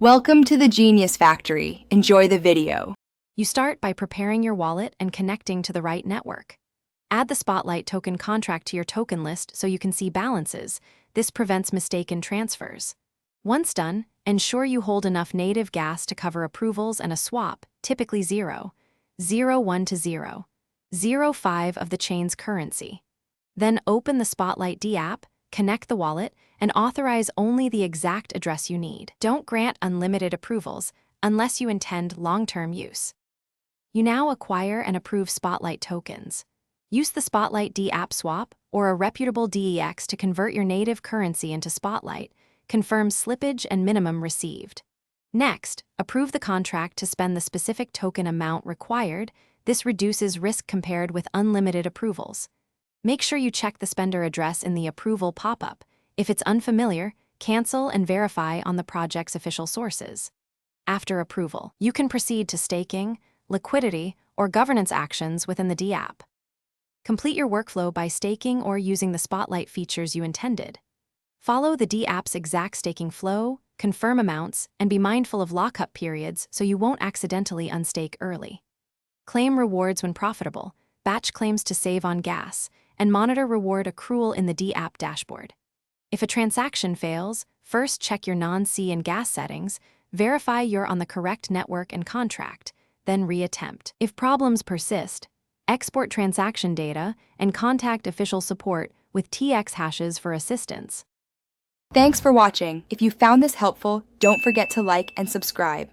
Welcome to the Genius Factory. Enjoy the video. You start by preparing your wallet and connecting to the right network. Add the Spotlight token contract to your token list so you can see balances. This prevents mistaken transfers. Once done, ensure you hold enough native gas to cover approvals and a swap, typically 0.01 to 0.05 of the chain's currency. Then open the Spotlight D app, connect the wallet, and authorize only the exact address you need. Don't grant unlimited approvals unless you intend long-term use. You now acquire and approve Spotlight tokens. Use the Spotlight D app swap or a reputable DEX to convert your native currency into Spotlight. Confirm slippage and minimum received. Next, approve the contract to spend the specific token amount required. This reduces risk compared with unlimited approvals. Make sure you check the spender address in the approval pop-up. If it's unfamiliar, cancel and verify on the project's official sources. After approval, you can proceed to staking, liquidity, or governance actions within the D app. Complete your workflow by staking or using the Spotlight features you intended. Follow the D app's exact staking flow, confirm amounts, and be mindful of lockup periods so you won't accidentally unstake early. Claim rewards when profitable, batch claims to save on gas, and monitor reward accrual in the D app dashboard. If a transaction fails, first check your non-C and gas settings, verify you're on the correct network and contract, then reattempt. If problems persist, export transaction data and contact official support with TX hashes for assistance. Thanks for watching. If you found this helpful, don't forget to like and subscribe.